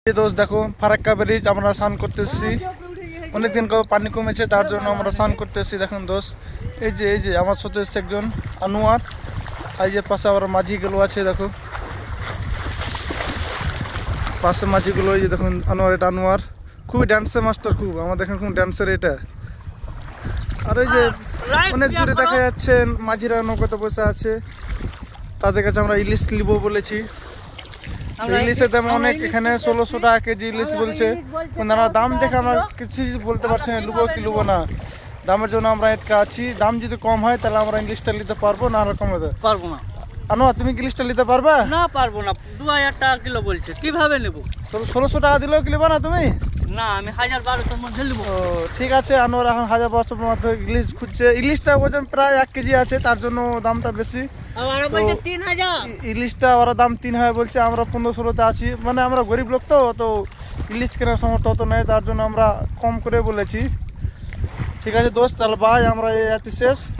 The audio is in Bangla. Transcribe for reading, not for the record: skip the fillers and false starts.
দোস্ত দেখো ফারাক্কা ব্রিজ আমরা স্নান করতে এসেছি। অনেকদিন পানি কমেছে তার জন্য আমরা স্নান করতে এসেছি। দেখুন দোস্ত এই যে আমার সাথে এসছে একজন আনোয়ার, এই যে পাশে আবার মাঝিগুলো আছে। দেখো পাশে মাঝিগুলো, এই যে দেখুন আনোয়ার, এটা আনোয়ার খুবই ড্যান্সের মাস্টার, খুব আমাদের এখানে খুব ড্যান্সের এটা। আর ওই যে অনেক দূরে দেখা যাচ্ছে মাঝিরা নৌকাতে বসে আছে, তাদের কাছে আমরা ইলিশ নিব বলেছি। ইলিশের দাম অনেক, এখানে 1600 টাকা কেজি ইলিশ বলছে। আমরা দাম দেখে আমরা কিছু বলতে পারছি না, লুবো কি লুবো না। দামের জন্য আমরা এটকা আছি, দাম যদি কম হয় তাহলে আমরা ইলিশটা নিতে পারবো, না হলে কম হতে পারবো না। আনোয়ার তুমি ইলিশটা নিতে পারবা? না পারবো না, 2000 টাকা কিলো বলছে, কিভাবে নেবো? 1600 টাকা দিলেও কি নেবা না তুমি? না, আমি 1000-1200 মধ্যে নেবো। ও ঠিক আছে, আনোয়ার এখন 1000-1200 মধ্যে ইলিশ খুঁজছে। ইলিশটা ওজন প্রায় 1 কেজি আছে, তার জন্য দামটা বেশি। বলছে 3000, ইলিশটা ওরা দাম 3000 বলছে, আমরা 1500-16তে আছি। মানে আমরা গরিব লোক তো ইলিশ কেনার সামর্থ্য অত নেই, তার জন্য আমরা কম করে বলেছি। ঠিক আছে দোস্ত, তাহলে বাই, আমরা এই শেষ।